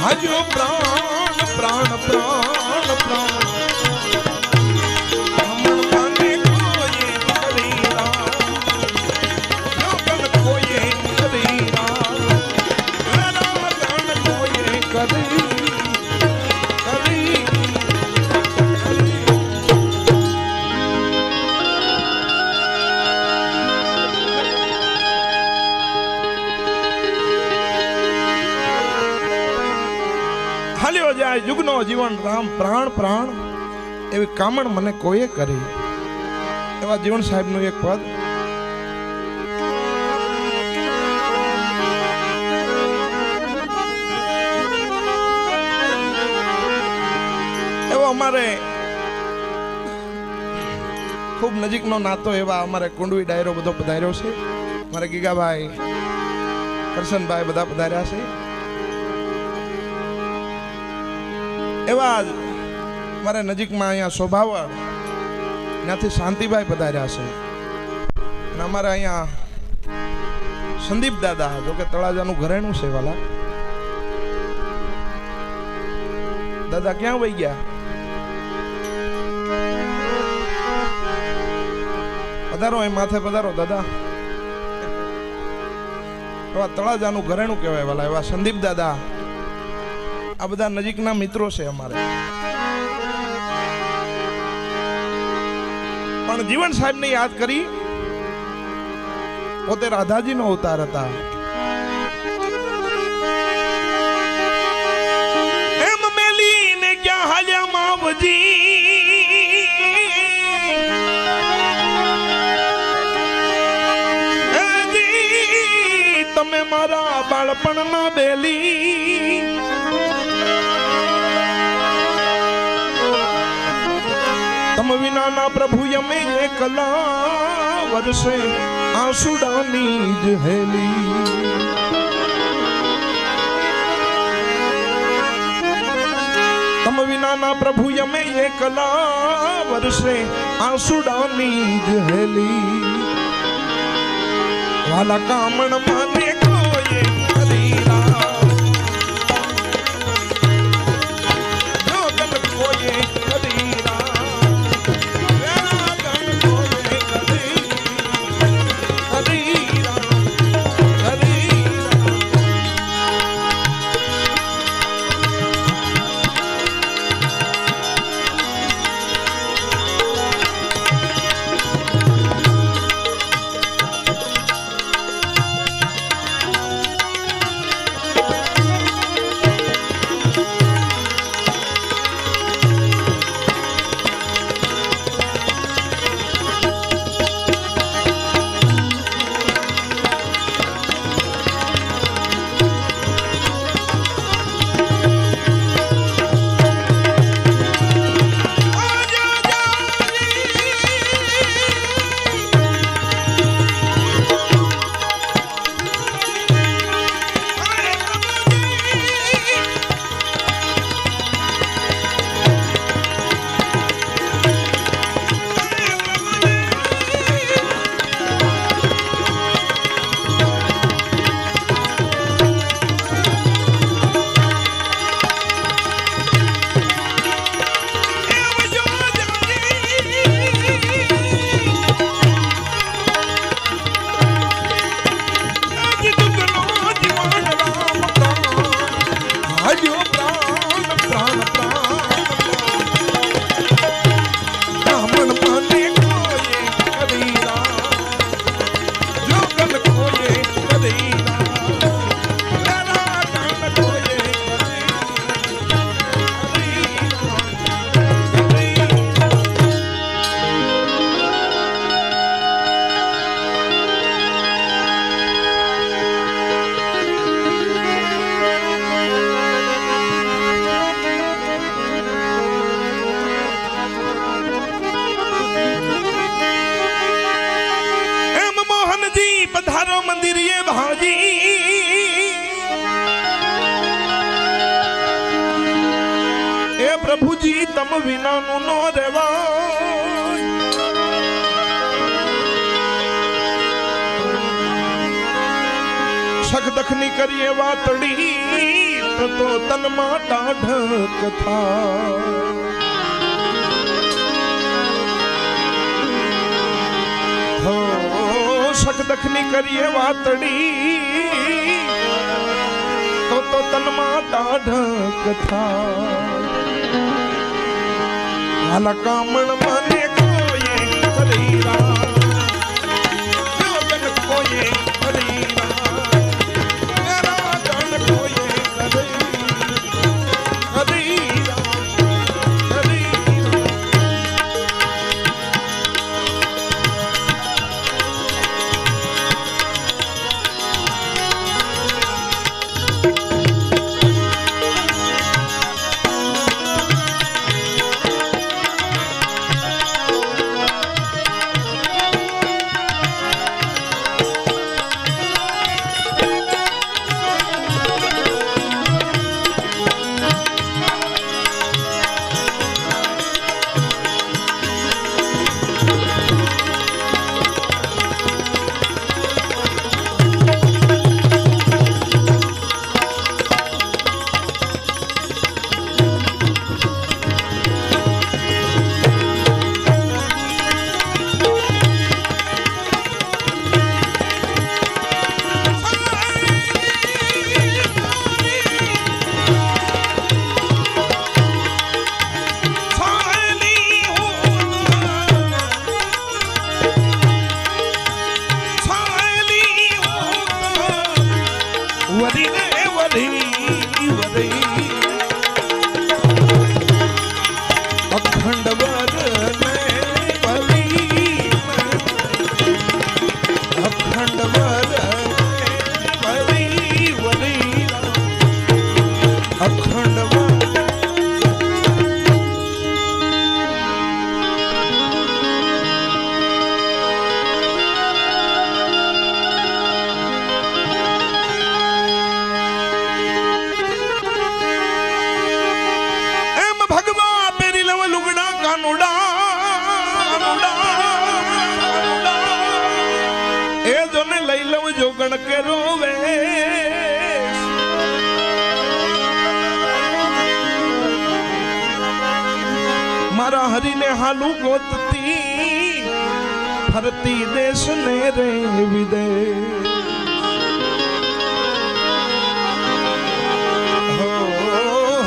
હાજો પ્રાણ પ્રાણ પ્રાણ પ્રાણ હાલ્યો જાય યુગનો જીવન રામ પ્રાણ પ્રાણ એવી કામણ મને કોઈએ કરી. એવા જીવન સાહેબનું એક પદ. એવો અમારે ખૂબ નજીકનો નાતો એવા અમારે કુંડવી ડાયરો બધો પધાર્યો છે. મારે ગીગાભાઈ કરશનભાઈ બધા પધાર્યા છે. એવા મારે નજીકમાં અહીંયા સ્વભાવળ ત્યાંથી શાંતિભાઈ પધાર્યા છે. અને અમારે અહીંયા સંદીપ દાદા, જો કે તળાજાનું ઘરેણું છે વાલા. દાદા ક્યાં વહી ગયા? પધારો, એ માથે પધારો દાદા. એવા તળાજાનું ઘરેણું કહેવાય વાલા. એવા સંદીપ દાદા આ બધા નજીકના મિત્રો છે અમારે. પણ જીવન સાહેબ ને યાદ કરી. પોતે રાધાજીનો અવતાર હતા. એમ મેલીને ક્યાં હાલ્યા માવજી, તમે મારા બાળપણના બેલી. તમ વિનાના પ્રભુ યમે એકલા વર્ષે આંસુડાની જ હેલી. તમ વિનાના પ્રભુ યમે એકલા વર્ષે આંસુડાની જ હેલી. વાલા કામણ માને કોઈએ કરીરા, જોગન કોઈએ કરીરા. રામ વિનાનું નો રેવાય. સખદખની કરીએ વાતડી તો તનમાં ટાઢક થાય. સખદખની કરીએ વાતડી તો તનમાં ટાઢક થાય. હાલા કામણ મને કોઈએ હરીરા જગન કોઈએ હરીરા મેરા ગણ કોઈએ હરીરા હરીરા. જોગણ કે રોવે મારા હરીને હાલું ગોતતી ફરતી દેશ ને રે વિદેશ.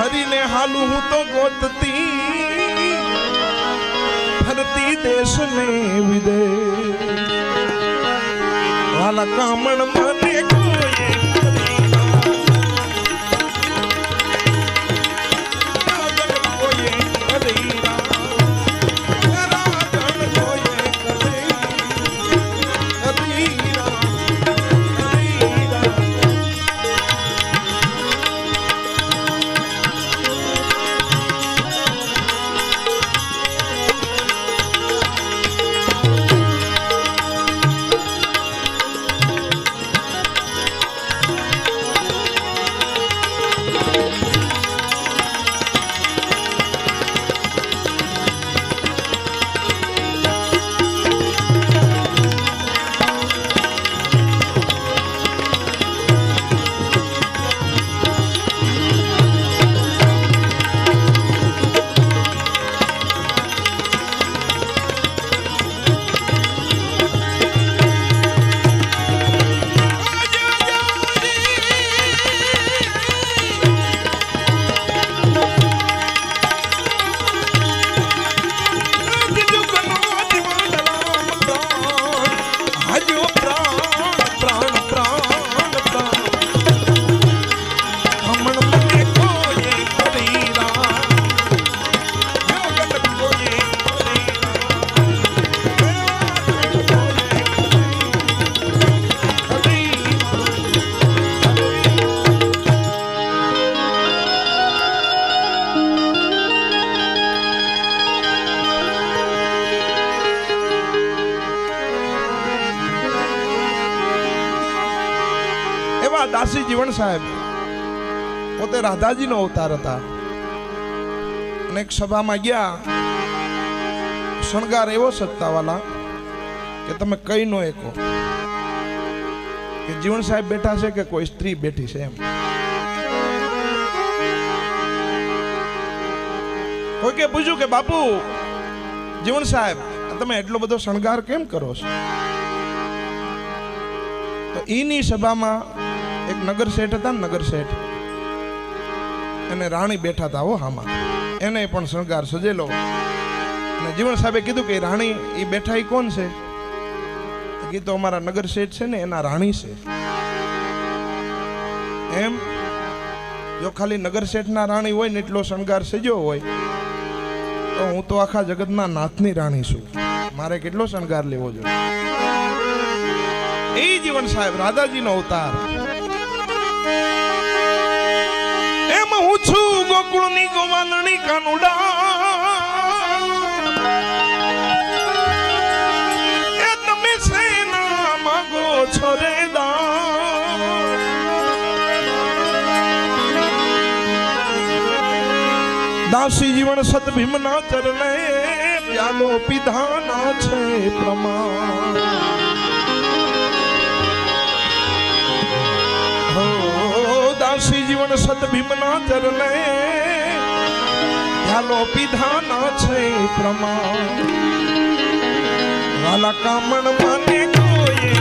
હરીને હાલું હું તો ગોતતી ફરતી દેશ ને વિદેશ. હાલા કામણ મને કોઈએ દાસી જીવણ સાહેબ પોતે રાધાજીનો અવતાર હતા. અને એક સભામાં ગયા, શણગાર એવો સત્તાવાલા કે તમે કઈ નો એકો કે જીવણ સાહેબ બેઠા છે કે કોઈ સ્ત્રી બેઠી છે એમ. કોઈ કે પૂછ્યું કે બાપુ જીવણ સાહેબ તમે એટલો બધો શણગાર કેમ કરો છો? તો ઈની સભામાં એક નગર શેઠ હતા ને, નગર શેઠ, એને રાણી બેઠા હતા હો હામાં, એને પણ શણગાર સજેલો. અને જીવણ સાહેબે કીધું કે રાણી એ બેઠા એ કોણ છે? કીધું અમારા નગર શેઠ છે ને એના રાણી છે. એમ જો ખાલી નગર શેઠના રાણી હોય ને એટલો શણગાર સજ્યો હોય તો હું તો આખા જગતના નાથની રાણી છું, મારે કેટલો શણગાર લેવો જોઈએ? એ જીવન સાહેબ રાધાજીનો અવતાર. એમ હું છું ગોકુળની ગોવાલણી કાનુડા, એ તમે સેના માંગો છો રે દાસી જીવન સત ભીમના ચરણે પ્યાલો પીધાના છે પ્રમાણ. હો દાસી જીવન સત ભીમના ચરણે પ્યાલો પીધાના છે પ્રમાણ. વાલા કામણ માને કોઈ